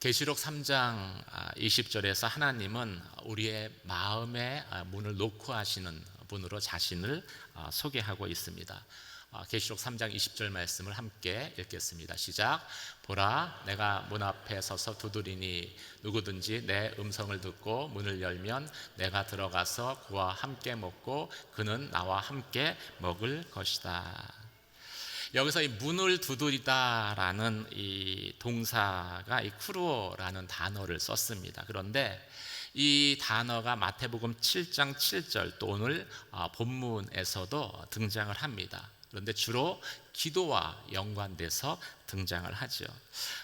계시록 3장 20절에서 하나님은 우리의 마음의 문을 놓고 하시는 분으로 자신을 소개하고 있습니다. 계시록 3장 20절 말씀을 함께 읽겠습니다. 시작. 보라, 내가 문 앞에 서서 두드리니 누구든지 내 음성을 듣고 문을 열면 내가 들어가서 그와 함께 먹고 그는 나와 함께 먹을 것이다. 여기서 이 문을 두드리다라는 이 동사가 이 크루어라는 단어를 썼습니다. 그런데 이 단어가 마태복음 7장 7절 또 오늘 본문에서도 등장을 합니다. 그런데 주로 기도와 연관돼서 등장을 하죠.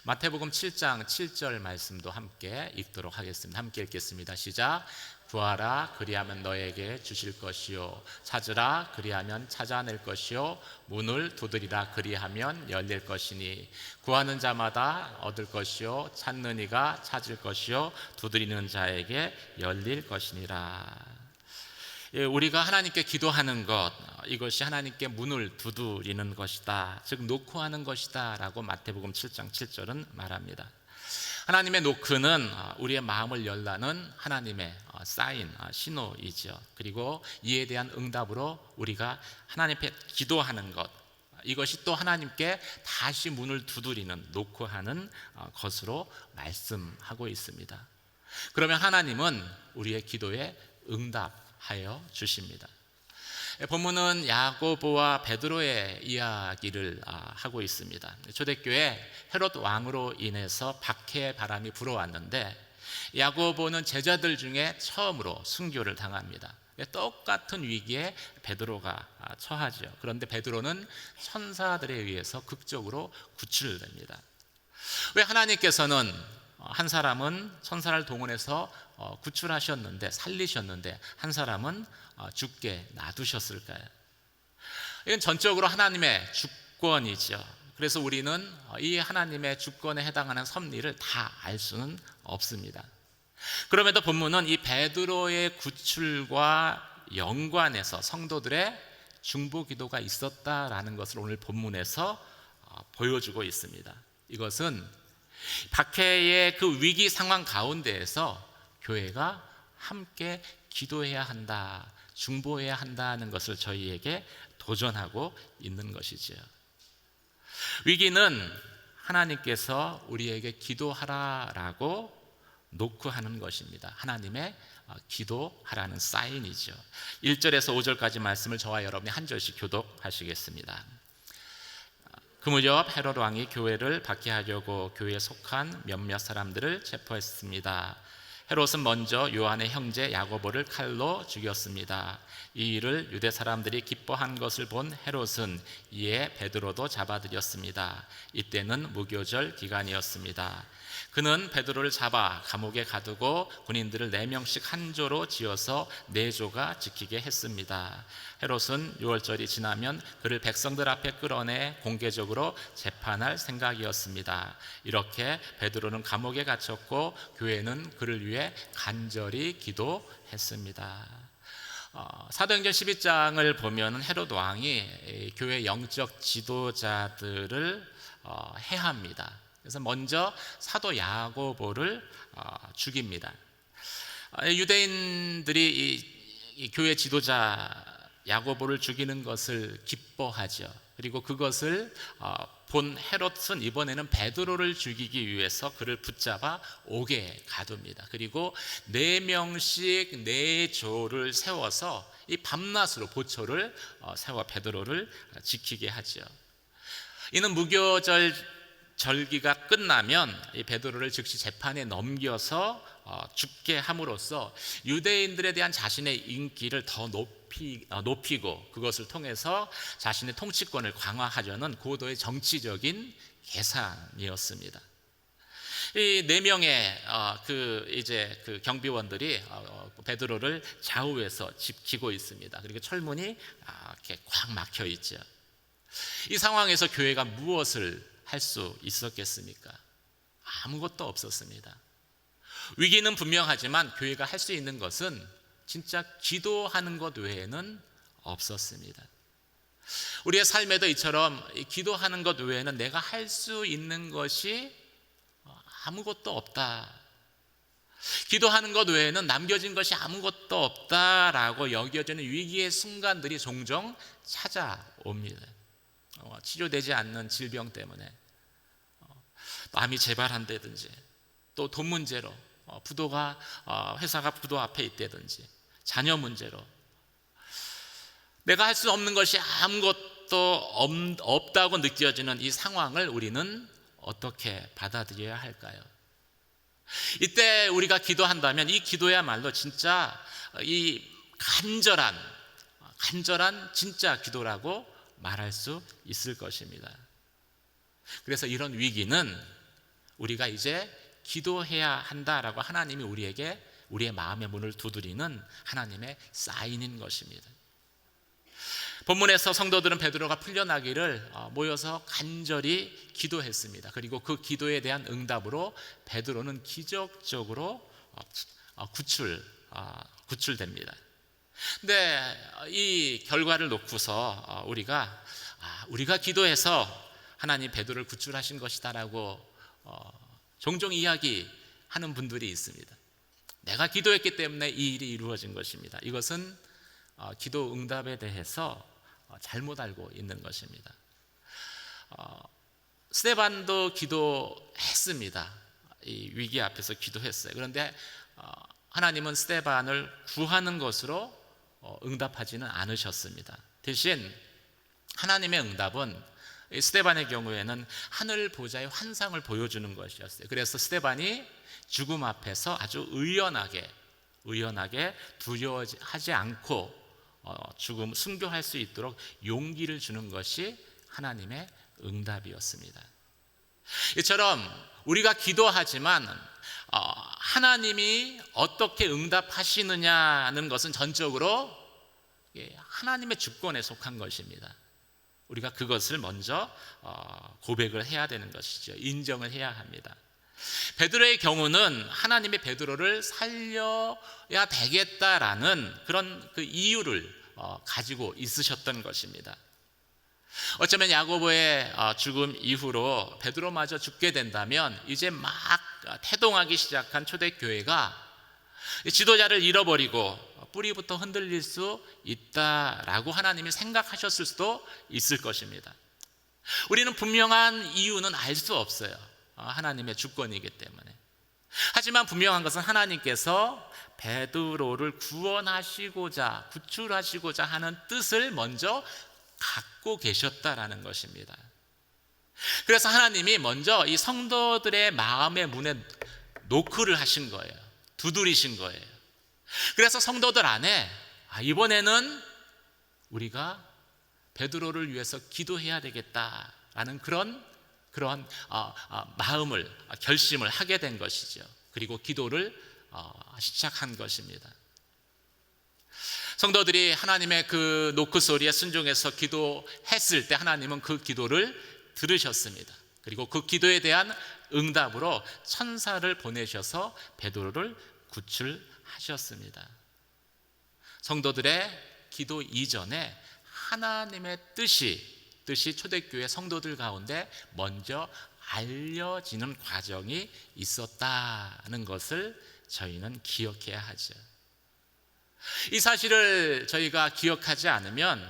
마태복음 7장 7절 말씀도 함께 읽도록 하겠습니다. 함께 읽겠습니다. 시작. 구하라, 그리하면 너에게 주실 것이요, 찾으라, 그리하면 찾아낼 것이요, 문을 두드리라, 그리하면 열릴 것이니 구하는 자마다 얻을 것이요, 찾는 이가 찾을 것이요, 두드리는 자에게 열릴 것이니라. 우리가 하나님께 기도하는 것, 이것이 하나님께 문을 두드리는 것이다, 즉 노크하는 것이다 라고 마태복음 7장 7절은 말합니다. 하나님의 노크는 우리의 마음을 열라는 하나님의 사인, 신호이죠. 그리고 이에 대한 응답으로 우리가 하나님 앞에 기도하는 것, 이것이 또 하나님께 다시 문을 두드리는, 노크하는 것으로 말씀하고 있습니다. 그러면 하나님은 우리의 기도에 응답하여 주십니다. 본문은 야고보와 베드로의 이야기를 하고 있습니다. 초대교회 헤롯 왕으로 인해서 박해의 바람이 불어왔는데 야고보는 제자들 중에 처음으로 순교를 당합니다. 똑같은 위기에 베드로가 처하죠. 그런데 베드로는 천사들에 의해서 극적으로 구출됩니다. 왜 하나님께서는 한 사람은 천사를 동원해서 구출하셨는데, 살리셨는데 한 사람은 죽게 놔두셨을까요? 이건 전적으로 하나님의 주권이죠. 그래서 우리는 이 하나님의 주권에 해당하는 섭리를 다 알 수는 없습니다. 그럼에도 본문은 이 베드로의 구출과 연관해서 성도들의 중보 기도가 있었다라는 것을 오늘 본문에서 보여주고 있습니다. 이것은 박해의 그 위기 상황 가운데에서 교회가 함께 기도해야 한다, 중보해야 한다는 것을 저희에게 도전하고 있는 것이죠. 위기는 하나님께서 우리에게 기도하라라고 노크하는 것입니다. 하나님의 기도하라는 사인이죠. 1절에서 5절까지 말씀을 저와 여러분이 한 절씩 교독하시겠습니다. 그 무렵 헤롯 왕이 교회를 박해하려고 교회에 속한 몇몇 사람들을 체포했습니다. 헤롯은 먼저 요한의 형제 야고보를 칼로 죽였습니다. 이 일을 유대 사람들이 기뻐한 것을 본 헤롯은 이에 베드로도 잡아들였습니다. 이때는 무교절 기간이었습니다. 그는 베드로를 잡아 감옥에 가두고 군인들을 4명씩 한 조로 지어서 4조가 지키게 했습니다. 헤롯은 6월절이 지나면 그를 백성들 앞에 끌어내 공개적으로 재판할 생각이었습니다. 이렇게 베드로는 감옥에 갇혔고 교회는 그를 위해 간절히 기도했습니다. 사도행전 12장을 보면 헤롯 왕이 교회 영적 지도자들을 해합니다. 그래서 먼저 사도 야고보를 죽입니다. 유대인들이 이 교회 지도자 야고보를 죽이는 것을 기뻐하죠. 그리고 그것을 본 헤롯은 이번에는 베드로를 죽이기 위해서 그를 붙잡아 옥에 가둡니다. 그리고 4명씩 4조를 세워서 이 밤낮으로 보초를 세워 베드로를 지키게 하죠. 이는 무교절 절기가 끝나면 이 베드로를 즉시 재판에 넘겨서 죽게 함으로써 유대인들에 대한 자신의 인기를 더 높이고 그것을 통해서 자신의 통치권을 강화하려는 고도의 정치적인 계산이었습니다. 이 4명의 그 경비원들이 베드로를 좌우에서 지키고 있습니다. 그리고 철문이 이렇게 꽉 막혀 있죠. 이 상황에서 교회가 무엇을 할 수 있었겠습니까? 아무것도 없었습니다. 위기는 분명하지만 교회가 할 수 있는 것은 진짜 기도하는 것 외에는 없었습니다. 우리의 삶에도 이처럼 기도하는 것 외에는 내가 할 수 있는 것이 아무것도 없다. 기도하는 것 외에는 남겨진 것이 아무것도 없다라고 여겨지는 위기의 순간들이 종종 찾아옵니다. 치료되지 않는 질병 때문에, 암이 재발한다든지, 또 돈 문제로 회사가 부도 앞에 있다든지, 자녀 문제로 내가 할 수 없는 것이 아무것도 없다고 느껴지는 이 상황을 우리는 어떻게 받아들여야 할까요? 이때 우리가 기도한다면 이 기도야말로 진짜 이 간절한 진짜 기도라고 말할 수 있을 것입니다. 그래서 이런 위기는 우리가 이제 기도해야 한다라고 하나님이 우리에게 우리의 마음의 문을 두드리는 하나님의 사인인 것입니다. 본문에서 성도들은 베드로가 풀려나기를 모여서 간절히 기도했습니다. 그리고 그 기도에 대한 응답으로 베드로는 기적적으로 구출됩니다. 근데 이 결과를 놓고서 우리가 기도해서 하나님 베드로를 구출하신 것이다라고 종종 이야기하는 분들이 있습니다. 내가 기도했기 때문에 이 일이 이루어진 것입니다. 이것은 기도 응답에 대해서 잘못 알고 있는 것입니다. 스데반도 기도했습니다. 이 위기 앞에서 기도했어요. 그런데 하나님은 스데반을 구하는 것으로 응답하지는 않으셨습니다. 대신 하나님의 응답은 스데반의 경우에는 하늘 보좌의 환상을 보여주는 것이었어요. 그래서 스데반이 죽음 앞에서 아주 의연하게 두려워하지 않고 순교할 수 있도록 용기를 주는 것이 하나님의 응답이었습니다. 이처럼 우리가 기도하지만 하나님이 어떻게 응답하시느냐는 것은 전적으로 하나님의 주권에 속한 것입니다. 우리가 그것을 먼저 고백을 해야 되는 것이죠. 인정을 해야 합니다. 베드로의 경우는 하나님이 베드로를 살려야 되겠다라는 그런 그 이유를 가지고 있으셨던 것입니다. 어쩌면 야고보의 죽음 이후로 베드로마저 죽게 된다면 이제 막 태동하기 시작한 초대교회가 지도자를 잃어버리고 뿌리부터 흔들릴 수 있다라고 하나님이 생각하셨을 수도 있을 것입니다. 우리는 분명한 이유는 알 수 없어요. 하나님의 주권이기 때문에. 하지만 분명한 것은 하나님께서 베드로를 구출하시고자 하는 뜻을 먼저 갖고 계셨다라는 것입니다. 그래서 하나님이 먼저 이 성도들의 마음의 문에 노크를 하신 거예요. 두드리신 거예요. 그래서 성도들 안에 이번에는 우리가 베드로를 위해서 기도해야 되겠다라는 그런 결심을 하게 된 것이죠. 그리고 기도를 시작한 것입니다. 성도들이 하나님의 그 노크 소리에 순종해서 기도했을 때 하나님은 그 기도를 들으셨습니다. 그리고 그 기도에 대한 응답으로 천사를 보내셔서 베드로를 구출하셨습니다. 성도들의 기도 이전에 하나님의 뜻이 초대교회 성도들 가운데 먼저 알려지는 과정이 있었다는 것을 저희는 기억해야 하죠. 이 사실을 저희가 기억하지 않으면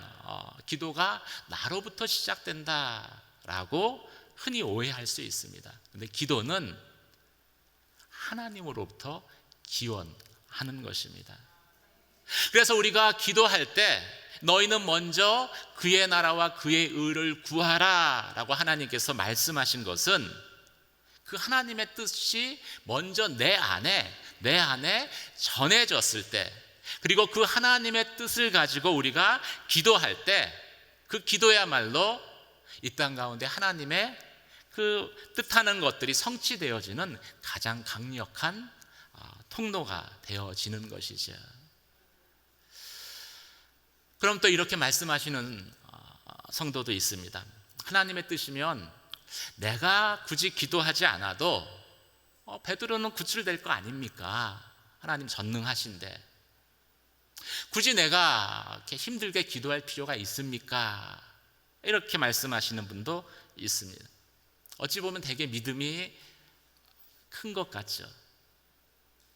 기도가 나로부터 시작된다라고 흔히 오해할 수 있습니다. 그런데 기도는 하나님으로부터 기원하는 것입니다. 그래서 우리가 기도할 때 너희는 먼저 그의 나라와 그의 의를 구하라 라고 하나님께서 말씀하신 것은 그 하나님의 뜻이 먼저 내 안에 전해졌을 때, 그리고 그 하나님의 뜻을 가지고 우리가 기도할 때 그 기도야말로 이 땅 가운데 하나님의 그 뜻하는 것들이 성취되어지는 가장 강력한 통로가 되어지는 것이죠. 그럼 또 이렇게 말씀하시는 성도도 있습니다. 하나님의 뜻이면 내가 굳이 기도하지 않아도 베드로는 구출될 거 아닙니까? 하나님 전능하신데 굳이 내가 이렇게 힘들게 기도할 필요가 있습니까? 이렇게 말씀하시는 분도 있습니다. 어찌 보면 되게 믿음이 큰 것 같죠.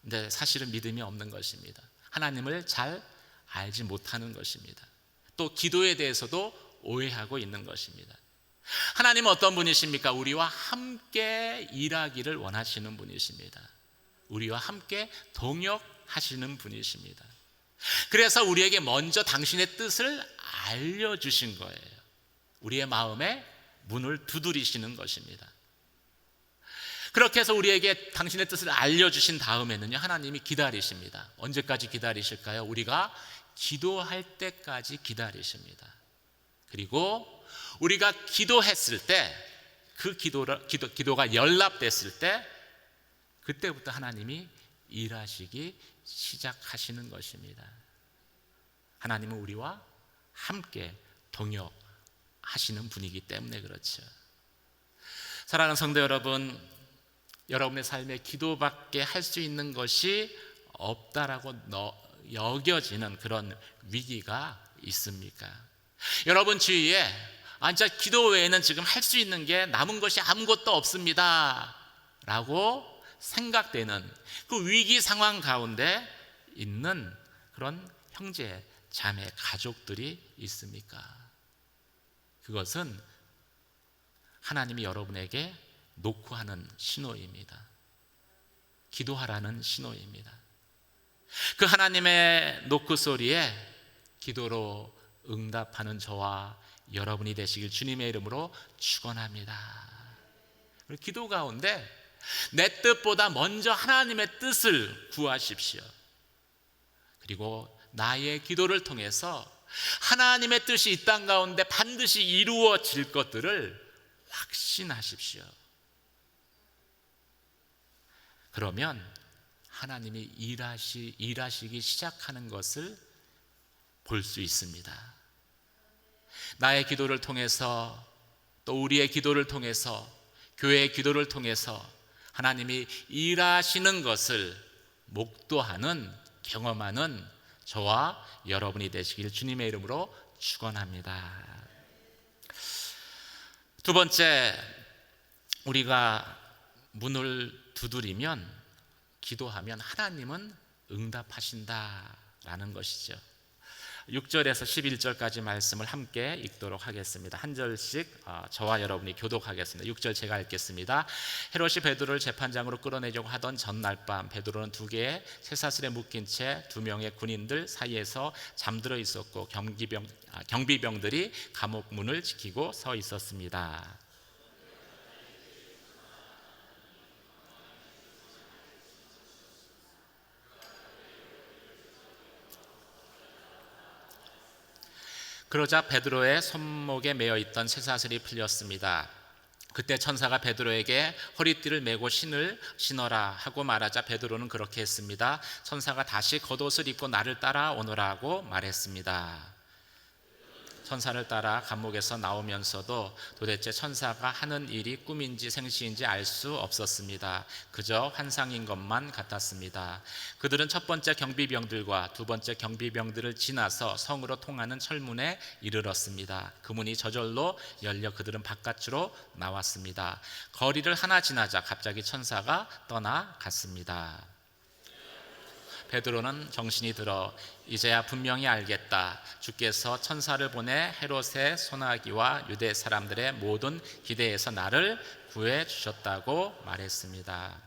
근데 사실은 믿음이 없는 것입니다. 하나님을 잘 알지 못하는 것입니다. 또 기도에 대해서도 오해하고 있는 것입니다. 하나님은 어떤 분이십니까? 우리와 함께 일하기를 원하시는 분이십니다. 우리와 함께 동역하시는 분이십니다. 그래서 우리에게 먼저 당신의 뜻을 알려주신 거예요. 우리의 마음에 문을 두드리시는 것입니다. 그렇게 해서 우리에게 당신의 뜻을 알려주신 다음에는요, 하나님이 기다리십니다. 언제까지 기다리실까요? 우리가 기도할 때까지 기다리십니다. 그리고 우리가 기도했을 때, 그 기도가 연락됐을 때, 그때부터 하나님이 일하시기 시작하시는 것입니다. 하나님은 우리와 함께 동역하시는 분이기 때문에 그렇죠. 사랑하는 성도 여러분, 여러분의 삶에 기도밖에 할 수 있는 것이 없다라고 여겨지는 그런 위기가 있습니까? 여러분 주위에 진짜 기도 외에는 지금 할 수 있는 게 남은 것이 아무것도 없습니다 라고 생각되는 그 위기 상황 가운데 있는 그런 형제, 자매, 가족들이 있습니까? 그것은 하나님이 여러분에게 노크하는 신호입니다. 기도하라는 신호입니다. 그 하나님의 노크 소리에 기도로 응답하는 저와 여러분이 되시길 주님의 이름으로 축원합니다. 기도 가운데 내 뜻보다 먼저 하나님의 뜻을 구하십시오. 그리고 나의 기도를 통해서 하나님의 뜻이 이 땅 가운데 반드시 이루어질 것들을 확신하십시오. 그러면 하나님이 일하시기 시작하는 것을 볼 수 있습니다. 나의 기도를 통해서, 또 우리의 기도를 통해서, 교회의 기도를 통해서 하나님이 일하시는 것을 목도하는, 경험하는 저와 여러분이 되시길 주님의 이름으로 축원합니다. 두 번째, 우리가 문을 두드리면, 기도하면 하나님은 응답하신다라는 것이죠. 6절에서 11절까지 말씀을 함께 읽도록 하겠습니다. 한 절씩 저와 여러분이 교독하겠습니다. 6절 제가 읽겠습니다. 헤롯이 베드로를 재판장으로 끌어내려고 하던 전날 밤, 베드로는 두 개의 쇠사슬에 묶인 채 두 명의 군인들 사이에서 잠들어 있었고 경비병들이 감옥 문을 지키고 서 있었습니다. 그러자 베드로의 손목에 매어 있던 쇠사슬이 풀렸습니다. 그때 천사가 베드로에게 허리띠를 메고 신을 신어라 하고 말하자 베드로는 그렇게 했습니다. 천사가 다시 겉옷을 입고 나를 따라오너라고 말했습니다. 천사를 따라 감옥에서 나오면서도 도대체 천사가 하는 일이 꿈인지 생시인지 알 수 없었습니다. 그저 환상인 것만 같았습니다. 그들은 첫 번째 경비병들과 두 번째 경비병들을 지나서 성으로 통하는 철문에 이르렀습니다. 그 문이 저절로 열려 그들은 바깥으로 나왔습니다. 거리를 하나 지나자 갑자기 천사가 떠나갔습니다. 베드로는 정신이 들어 이제야 분명히 알겠다. 주께서 천사를 보내 헤롯의 소나기와 유대 사람들의 모든 기대에서 나를 구해 주셨다고 말했습니다.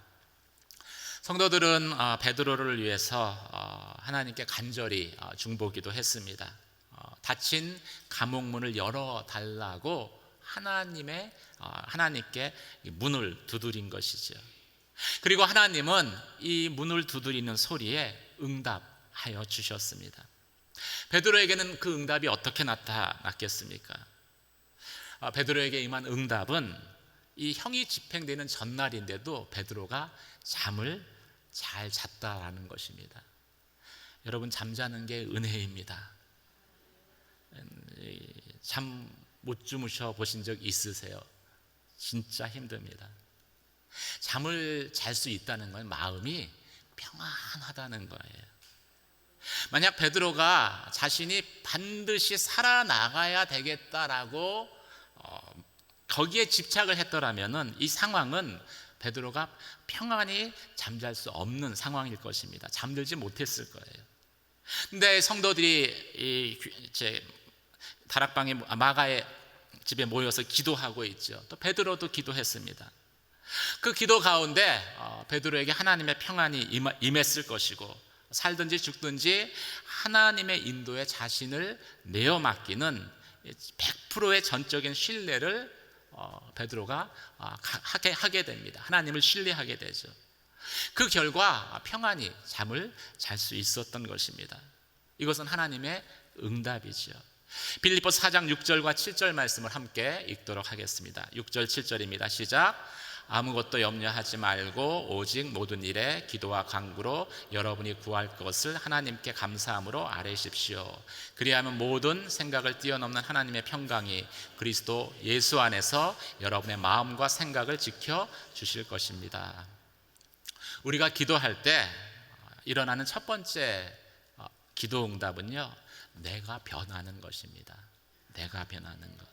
성도들은 베드로를 위해서 하나님께 간절히 중보기도 했습니다. 닫힌 감옥문을 열어달라고 하나님께 문을 두드린 것이죠. 그리고 하나님은 이 문을 두드리는 소리에 응답하여 주셨습니다. 베드로에게는 그 응답이 어떻게 나타났겠습니까? 베드로에게 임한 응답은 이 형이 집행되는 전날인데도 베드로가 잠을 잘 잤다라는 것입니다. 여러분, 잠자는 게 은혜입니다. 잠 못 주무셔 보신 적 있으세요? 진짜 힘듭니다. 잠을 잘 수 있다는 건 마음이 평안하다는 거예요. 만약 베드로가 자신이 반드시 살아나가야 되겠다라고 거기에 집착을 했더라면 이 상황은 베드로가 평안히 잠잘 수 없는 상황일 것입니다. 잠들지 못했을 거예요. 근데 성도들이 이제 다락방에 마가의 집에 모여서 기도하고 있죠. 또 베드로도 기도했습니다. 그 기도 가운데 베드로에게 하나님의 평안이 임했을 것이고, 살든지 죽든지 하나님의 인도에 자신을 내어 맡기는 100%의 전적인 신뢰를 베드로가 하게 됩니다. 하나님을 신뢰하게 되죠. 그 결과 평안히 잠을 잘 수 있었던 것입니다. 이것은 하나님의 응답이죠. 빌립보서 4장 6절과 7절 말씀을 함께 읽도록 하겠습니다. 6절 7절입니다. 시작. 아무것도 염려하지 말고 오직 모든 일에 기도와 간구로 여러분이 구할 것을 하나님께 감사함으로 아뢰십시오. 그리하면 모든 생각을 뛰어넘는 하나님의 평강이 그리스도 예수 안에서 여러분의 마음과 생각을 지켜 주실 것입니다. 우리가 기도할 때 일어나는 첫 번째 기도 응답은요, 내가 변하는 것입니다. 내가 변하는 것.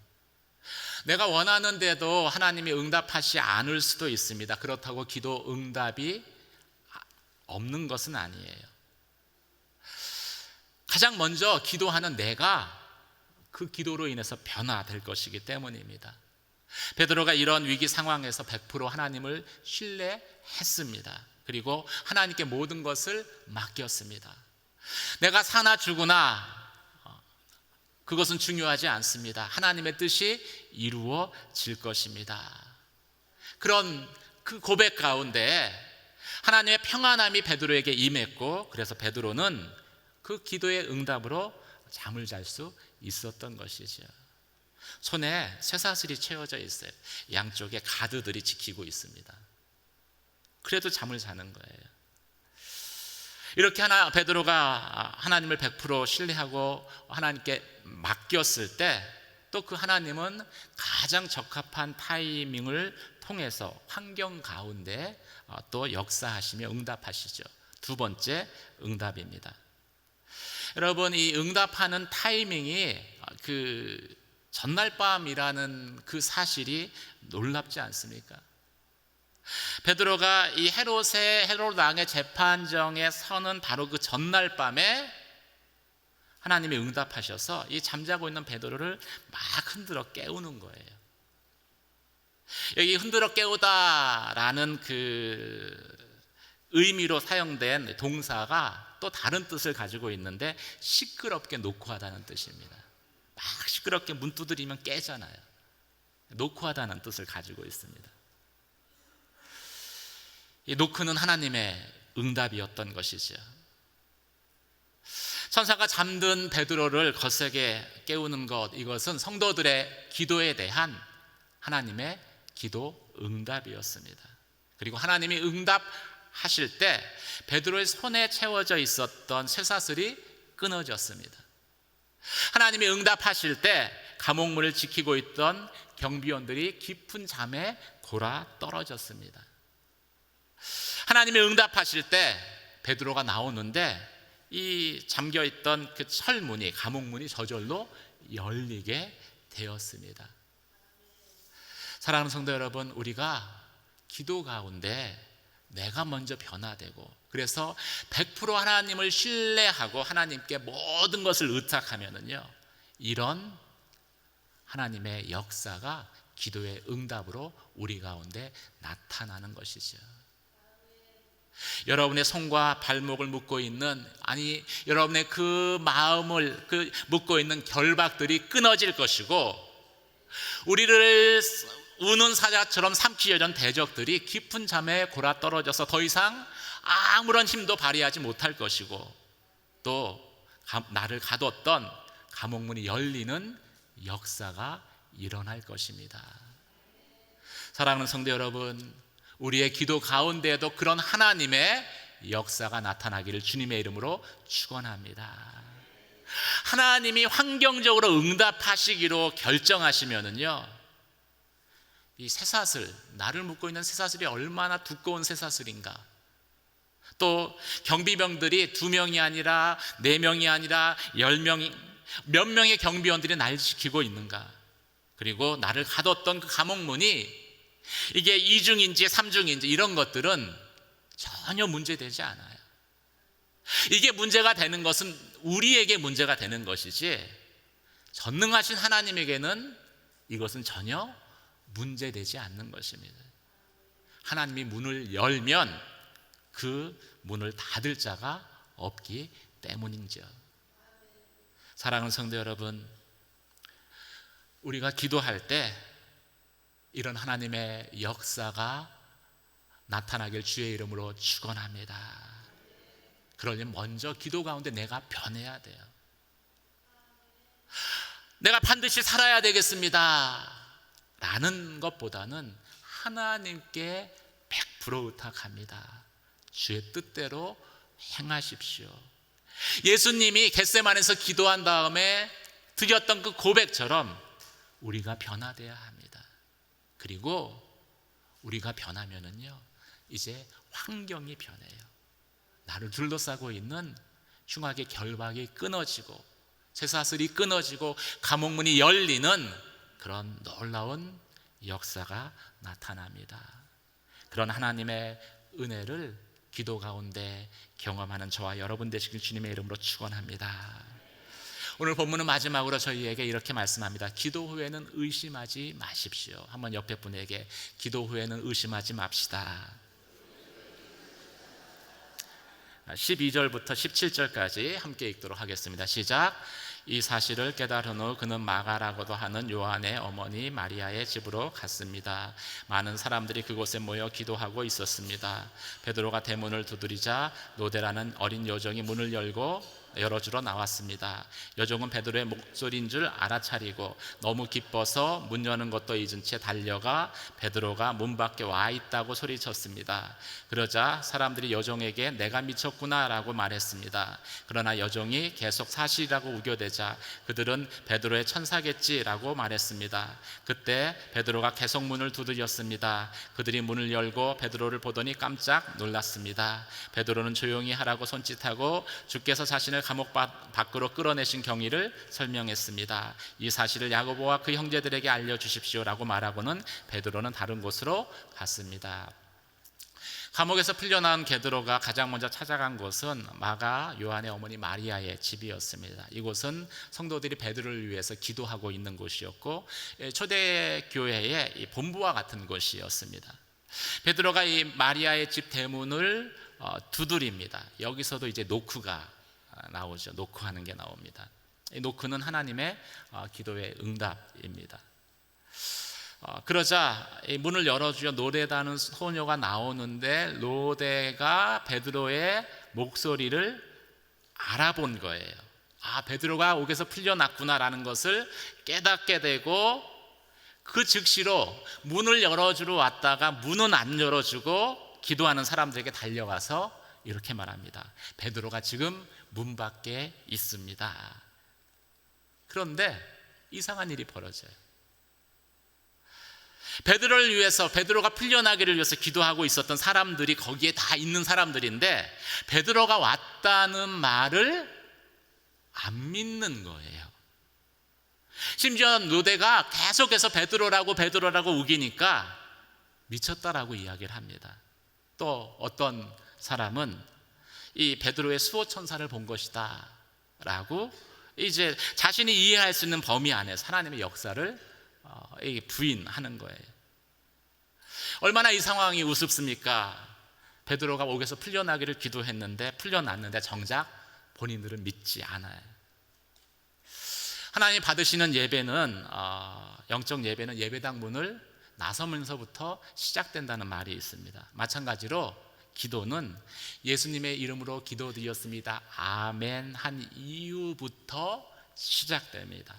내가 원하는데도 하나님이 응답하지 않을 수도 있습니다. 그렇다고 기도 응답이 없는 것은 아니에요. 가장 먼저 기도하는 내가 그 기도로 인해서 변화될 것이기 때문입니다. 베드로가 이런 위기 상황에서 100% 하나님을 신뢰했습니다. 그리고 하나님께 모든 것을 맡겼습니다. 내가 사나 죽으나 그것은 중요하지 않습니다. 하나님의 뜻이 이루어질 것입니다. 그런 그 고백 가운데 하나님의 평안함이 베드로에게 임했고, 그래서 베드로는 그 기도의 응답으로 잠을 잘 수 있었던 것이죠. 손에 쇠사슬이 채워져 있어요. 양쪽에 가드들이 지키고 있습니다. 그래도 잠을 자는 거예요. 이렇게 베드로가 하나님을 100% 신뢰하고 하나님께 맡겼을 때, 또 그 하나님은 가장 적합한 타이밍을 통해서 환경 가운데 또 역사하시며 응답하시죠. 두 번째 응답입니다. 여러분, 이 응답하는 타이밍이 그 전날 밤이라는 그 사실이 놀랍지 않습니까? 베드로가 이 헤롯 왕의 재판정에 서는 바로 그 전날 밤에 하나님이 응답하셔서 이 잠자고 있는 베드로를 막 흔들어 깨우는 거예요. 여기 흔들어 깨우다라는 그 의미로 사용된 동사가 또 다른 뜻을 가지고 있는데, 시끄럽게 노크하다는 뜻입니다. 막 시끄럽게 문 두드리면 깨잖아요. 노크하다는 뜻을 가지고 있습니다. 이 노크는 하나님의 응답이었던 것이죠. 천사가 잠든 베드로를 거세게 깨우는 것, 이것은 성도들의 기도에 대한 하나님의 기도 응답이었습니다. 그리고 하나님이 응답하실 때 베드로의 손에 채워져 있었던 쇠사슬이 끊어졌습니다. 하나님이 응답하실 때 감옥문을 지키고 있던 경비원들이 깊은 잠에 골아 떨어졌습니다. 하나님이 응답하실 때 베드로가 나오는데 이 잠겨있던 그 철문이, 감옥문이 저절로 열리게 되었습니다. 사랑하는 성도 여러분, 우리가 기도 가운데 내가 먼저 변화되고, 그래서 100% 하나님을 신뢰하고 하나님께 모든 것을 의탁하면은요, 이런 하나님의 역사가 기도의 응답으로 우리 가운데 나타나는 것이죠. 여러분의 손과 발목을 묶고 있는, 여러분의 그 마음을 묶고 있는 결박들이 끊어질 것이고, 우리를 우는 사자처럼 삼키려던 대적들이 깊은 잠에 골아 떨어져서 더 이상 아무런 힘도 발휘하지 못할 것이고, 또 나를 가뒀던 감옥문이 열리는 역사가 일어날 것입니다. 사랑하는 성도 여러분, 우리의 기도 가운데에도 그런 하나님의 역사가 나타나기를 주님의 이름으로 축원합니다. 하나님이 환경적으로 응답하시기로 결정하시면은요, 이 쇠사슬, 나를 묶고 있는 쇠사슬이 얼마나 두꺼운 쇠사슬인가, 또 경비병들이 2명이 아니라 4명이 아니라 10명이, 몇 명의 경비원들이 날 지키고 있는가, 그리고 나를 가뒀던 그 감옥문이 이게 이중인지 삼중인지 이런 것들은 전혀 문제되지 않아요. 이게 문제가 되는 것은 우리에게 문제가 되는 것이지 전능하신 하나님에게는 이것은 전혀 문제되지 않는 것입니다. 하나님이 문을 열면 그 문을 닫을 자가 없기 때문인지요. 사랑하는 성도 여러분, 우리가 기도할 때 이런 하나님의 역사가 나타나길 주의 이름으로 축원합니다. 그러려면 먼저 기도 가운데 내가 변해야 돼요. 내가 반드시 살아야 되겠습니다 라는 것보다는 하나님께 100% 의탁합니다. 주의 뜻대로 행하십시오. 예수님이 겟세마네에서 기도한 다음에 드렸던 그 고백처럼 우리가 변화되어야 합니다. 그리고 우리가 변하면은요, 이제 환경이 변해요. 나를 둘러싸고 있는 흉악의 결박이 끊어지고 쇠사슬이 끊어지고 감옥문이 열리는 그런 놀라운 역사가 나타납니다. 그런 하나님의 은혜를 기도 가운데 경험하는 저와 여러분 되시길 주님의 이름으로 축원합니다. 오늘 본문은 마지막으로 저희에게 이렇게 말씀합니다. 기도 후에는 의심하지 마십시오. 한번 옆에 분에게 기도 후에는 의심하지 맙시다. 12절부터 17절까지 함께 읽도록 하겠습니다. 시작. 이 사실을 깨달은 후 그는 마가라고도 하는 요한의 어머니 마리아의 집으로 갔습니다. 많은 사람들이 그곳에 모여 기도하고 있었습니다. 베드로가 대문을 두드리자 로데라는 어린 여종이 문을 열어주러 나왔습니다. 여종은 베드로의 목소리인 줄 알아차리고 너무 기뻐서 문 여는 것도 잊은 채 달려가 베드로가 문 밖에 와 있다고 소리쳤습니다. 그러자 사람들이 여종에게 내가 미쳤구나 라고 말했습니다. 그러나 여종이 계속 사실이라고 우겨대자 그들은 베드로의 천사겠지라고 말했습니다. 그때 베드로가 계속 문을 두드렸습니다. 그들이 문을 열고 베드로를 보더니 깜짝 놀랐습니다. 베드로는 조용히 하라고 손짓하고 주께서 자신을 감옥 밖으로 끌어내신 경위를 설명했습니다. 이 사실을 야고보와 그 형제들에게 알려주십시오라고 말하고는 베드로는 다른 곳으로 갔습니다. 감옥에서 풀려나온 베드로가 가장 먼저 찾아간 곳은 마가 요한의 어머니 마리아의 집이었습니다. 이곳은 성도들이 베드로를 위해서 기도하고 있는 곳이었고 초대교회의 본부와 같은 곳이었습니다. 베드로가 이 마리아의 집 대문을 두드립니다. 여기서도 이제 노크가 나오죠. 노크하는 게 나옵니다. 이 노크는 하나님의 기도의 응답입니다. 그러자 이 문을 열어주려 로데라는 소녀가 나오는데 로데가 베드로의 목소리를 알아본 거예요. 아, 베드로가 옥에서 풀려났구나라는 것을 깨닫게 되고 그 즉시로 문을 열어주러 왔다가 문은 안 열어주고 기도하는 사람들에게 달려가서 이렇게 말합니다. 베드로가 지금 문 밖에 있습니다. 그런데 이상한 일이 벌어져요. 베드로를 위해서, 베드로가 풀려나기를 위해서 기도하고 있었던 사람들이 거기에 다 있는 사람들인데 베드로가 왔다는 말을 안 믿는 거예요. 심지어 로데가 계속해서 베드로라고 우기니까 미쳤다라고 이야기를 합니다. 또 어떤 사람은 이 베드로의 수호천사를 본 것이다 라고 이제 자신이 이해할 수 있는 범위 안에서 하나님의 역사를 부인하는 거예요. 얼마나 이 상황이 우습습니까? 베드로가 옥에서 풀려나기를 기도했는데 풀려났는데 정작 본인들은 믿지 않아요. 하나님 받으시는 예배는 영적 예배는 예배당 문을 나서면서부터 시작된다는 말이 있습니다. 마찬가지로 기도는 예수님의 이름으로 기도드렸습니다 아멘 한 이후부터 시작됩니다.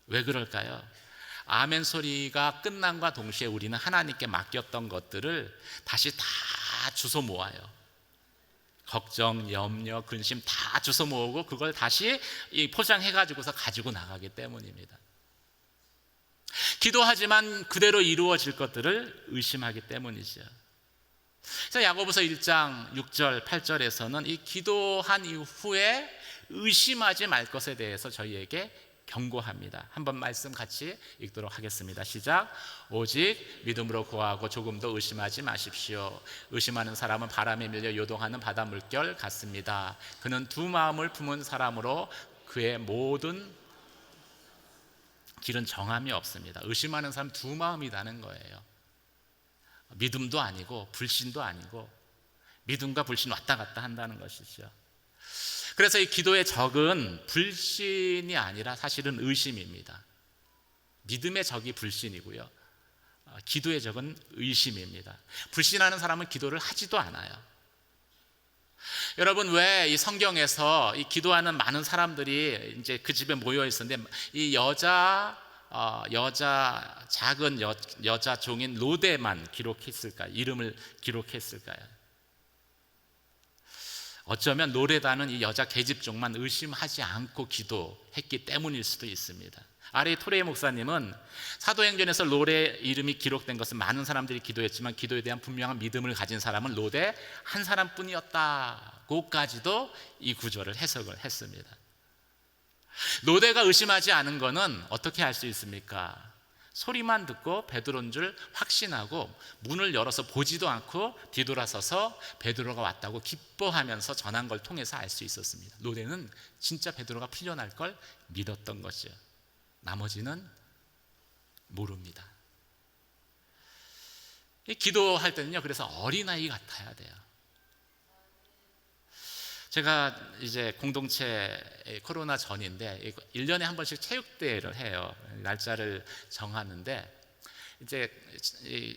왜 그럴까요? 아멘 소리가 끝남과 동시에 우리는 하나님께 맡겼던 것들을 다시 다 주워 모아요. 걱정, 염려, 근심 다 주워 모으고 그걸 다시 포장해가지고서 가지고 나가기 때문입니다. 기도하지만 그대로 이루어질 것들을 의심하기 때문이죠. 그래서 야고보서 1장 6절 8절에서는 이 기도한 이후에 의심하지 말 것에 대해서 저희에게 경고합니다. 한번 말씀 같이 읽도록 하겠습니다. 시작. 오직 믿음으로 구하고 조금도 의심하지 마십시오. 의심하는 사람은 바람에 밀려 요동하는 바다 물결 같습니다. 그는 두 마음을 품은 사람으로 그의 모든 길은 정함이 없습니다. 의심하는 사람 두 마음이라는 거예요. 믿음도 아니고 불신도 아니고 믿음과 불신 왔다 갔다 한다는 것이죠. 그래서 이 기도의 적은 불신이 아니라 사실은 의심입니다. 믿음의 적이 불신이고요, 기도의 적은 의심입니다. 불신하는 사람은 기도를 하지도 않아요. 여러분, 왜 이 성경에서 이 기도하는 많은 사람들이 이제 그 집에 모여 있었는데 이 작은 여자 종인 로데만 기록했을까요? 이름을 기록했을까요? 어쩌면 로데다는 이 여자 계집종만 의심하지 않고 기도했기 때문일 수도 있습니다. 아레이 토레이 목사님은 사도행전에서 로데 이름이 기록된 것은 많은 사람들이 기도했지만 기도에 대한 분명한 믿음을 가진 사람은 로데 한 사람뿐이었다고까지도 이 구절을 해석을 했습니다. 로데가 의심하지 않은 것은 어떻게 알 수 있습니까? 소리만 듣고 베드로인 줄 확신하고 문을 열어서 보지도 않고 뒤돌아서서 베드로가 왔다고 기뻐하면서 전한 걸 통해서 알 수 있었습니다. 로데는 진짜 베드로가 풀려날 걸 믿었던 것이죠. 나머지는 모릅니다. 기도할 때는요, 그래서 어린아이 같아야 돼요. 제가 이제 공동체 코로나 전인데 1년에 한 번씩 체육대회를 해요. 날짜를 정하는데 이제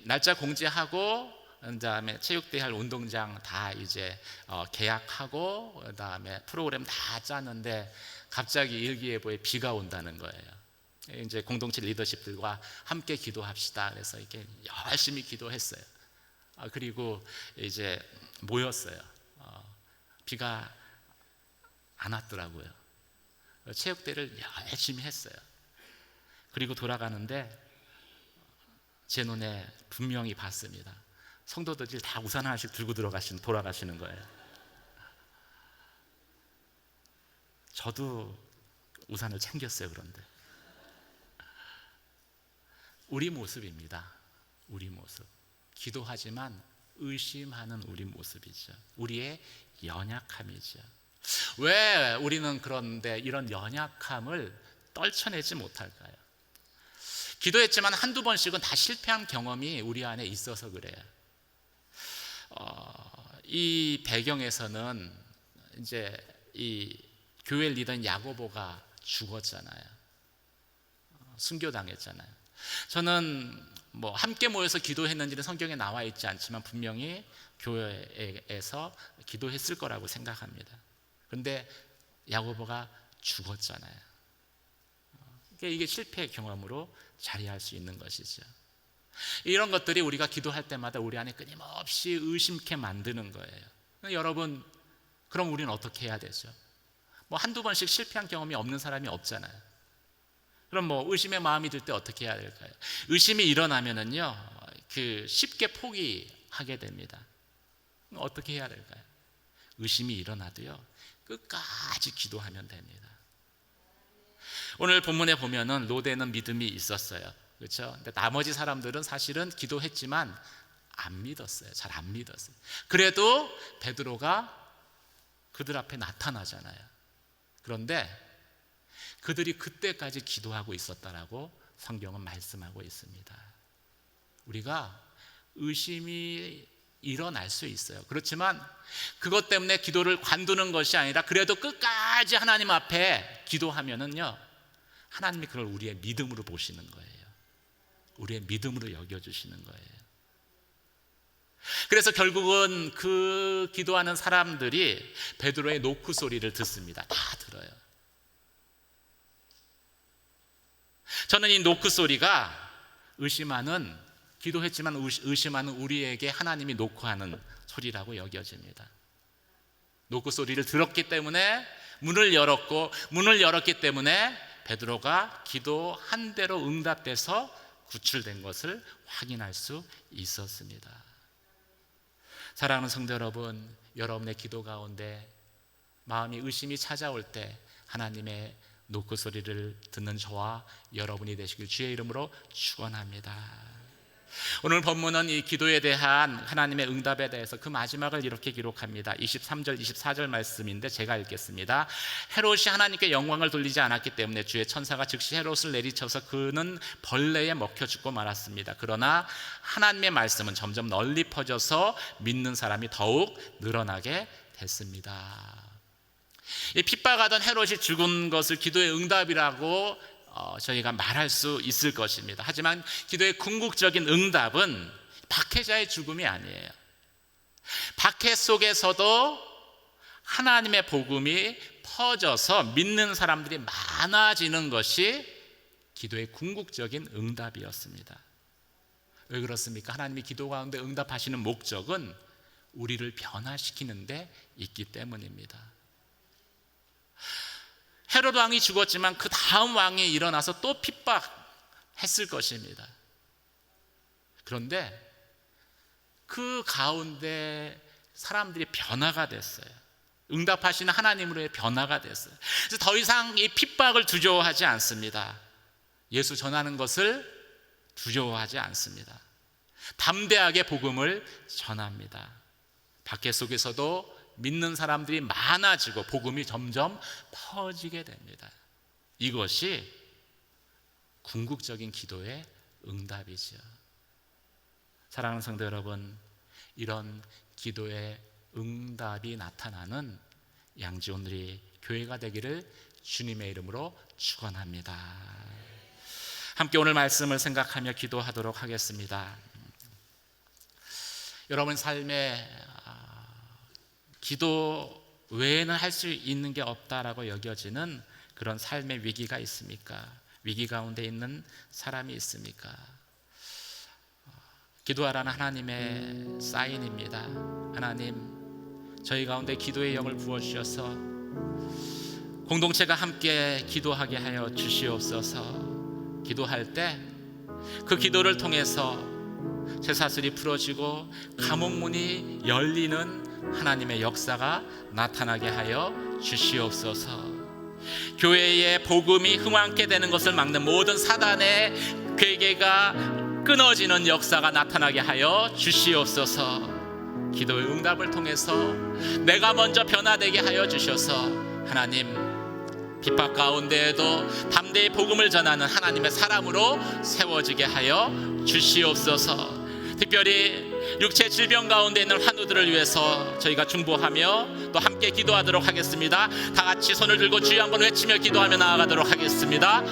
날짜 공지하고 그다음에 체육대회 할 운동장 다 이제 계약하고 그다음에 프로그램 다 짜는데 갑자기 일기예보에 비가 온다는 거예요. 이제 공동체 리더십들과 함께 기도합시다. 그래서 이렇게 열심히 기도했어요. 그리고 이제 모였어요. 비가 안 왔더라고요. 체육대를 열심히 했어요. 그리고 돌아가는데 제 눈에 분명히 봤습니다. 성도들이 다 우산 하나씩 들고 돌아가시는 거예요. 저도 우산을 챙겼어요. 그런데 우리 모습입니다. 우리 모습. 기도하지만 의심하는 우리 모습이죠. 우리의 연약함이죠. 왜 우리는 그런데 이런 연약함을 떨쳐내지 못할까요? 기도했지만 한두 번씩은 다 실패한 경험이 우리 안에 있어서 그래요. 이 배경에서는 이제 이 교회 리더인 야고보가 죽었잖아요. 순교당했잖아요. 저는 뭐 함께 모여서 기도했는지는 성경에 나와 있지 않지만 분명히 교회에서 기도했을 거라고 생각합니다. 그런데 야고보가 죽었잖아요. 이게 실패의 경험으로 자리할 수 있는 것이죠. 이런 것들이 우리가 기도할 때마다 우리 안에 끊임없이 의심케 만드는 거예요. 여러분, 그럼 우리는 어떻게 해야 되죠? 뭐 한두 번씩 실패한 경험이 없는 사람이 없잖아요. 그럼 뭐 의심의 마음이 들 때 어떻게 해야 될까요? 의심이 일어나면은요, 쉽게 포기하게 됩니다. 어떻게 해야 될까요? 의심이 일어나도요, 끝까지 기도하면 됩니다. 오늘 본문에 보면은 로데는 믿음이 있었어요. 그렇죠? 근데 나머지 사람들은 사실은 기도했지만 안 믿었어요. 잘 안 믿었어요. 그래도 베드로가 그들 앞에 나타나잖아요. 그런데 그들이 그때까지 기도하고 있었다라고 성경은 말씀하고 있습니다. 우리가 의심이 일어날 수 있어요. 그렇지만 그것 때문에 기도를 관두는 것이 아니라 그래도 끝까지 하나님 앞에 기도하면은요, 하나님이 그걸 우리의 믿음으로 보시는 거예요. 우리의 믿음으로 여겨주시는 거예요. 그래서 결국은 그 기도하는 사람들이 베드로의 노크 소리를 듣습니다. 다 들어요. 저는 이 노크 소리가 기도했지만 의심하는 우리에게 하나님이 노크하는 소리라고 여겨집니다. 노크 소리를 들었기 때문에 문을 열었기 때문에 베드로가 기도한 대로 응답돼서 구출된 것을 확인할 수 있었습니다. 사랑하는 성도 여러분, 여러분의 기도 가운데 마음이 의심이 찾아올 때 하나님의 노크 소리를 듣는 저와 여러분이 되시길 주의 이름으로 축원합니다. 오늘 본문은 이 기도에 대한 하나님의 응답에 대해서 그 마지막을 이렇게 기록합니다. 23절 24절 말씀인데 제가 읽겠습니다. 헤롯이 하나님께 영광을 돌리지 않았기 때문에 주의 천사가 즉시 헤롯을 내리쳐서 그는 벌레에 먹혀 죽고 말았습니다. 그러나 하나님의 말씀은 점점 널리 퍼져서 믿는 사람이 더욱 늘어나게 됐습니다. 이 핍박하던 헤롯이 죽은 것을 기도의 응답이라고 저희가 말할 수 있을 것입니다. 하지만 기도의 궁극적인 응답은 박해자의 죽음이 아니에요. 박해 속에서도 하나님의 복음이 퍼져서 믿는 사람들이 많아지는 것이 기도의 궁극적인 응답이었습니다. 왜 그렇습니까? 하나님이 기도 가운데 응답하시는 목적은 우리를 변화시키는 데 있기 때문입니다. 헤롯 왕이 죽었지만 그 다음 왕이 일어나서 또 핍박했을 것입니다. 그런데 그 가운데 사람들이 변화가 됐어요. 응답하시는 하나님으로의 변화가 됐어요. 그래서 더 이상 이 핍박을 두려워하지 않습니다. 예수 전하는 것을 두려워하지 않습니다. 담대하게 복음을 전합니다. 박해 속에서도 믿는 사람들이 많아지고 복음이 점점 퍼지게 됩니다. 이것이 궁극적인 기도의 응답이죠. 사랑하는 성도 여러분, 이런 기도의 응답이 나타나는 양지온 우리 교회가 되기를 주님의 이름으로 축원합니다. 함께 오늘 말씀을 생각하며 기도하도록 하겠습니다. 여러분 삶에 기도 외에는 할 수 있는 게 없다라고 여겨지는 그런 삶의 위기가 있습니까? 위기 가운데 있는 사람이 있습니까? 기도하라는 하나님의 사인입니다. 하나님, 저희 가운데 기도의 영을 부어주셔서 공동체가 함께 기도하게 하여 주시옵소서. 기도할 때 그 기도를 통해서 쇠사슬이 풀어지고 감옥문이 열리는 하나님의 역사가 나타나게 하여 주시옵소서. 교회의 복음이 흥황케 되는 것을 막는 모든 사단의 괴계가 끊어지는 역사가 나타나게 하여 주시옵소서. 기도의 응답을 통해서 내가 먼저 변화되게 하여 주셔서 하나님, 핍박 가운데에도 담대히 복음을 전하는 하나님의 사람으로 세워지게 하여 주시옵소서. 특별히 육체 질병 가운데 있는 환우들을 위해서 저희가 중보하며 또 함께 기도하도록 하겠습니다. 다 같이 손을 들고 주여 한번 외치며 기도하며 나아가도록 하겠습니다.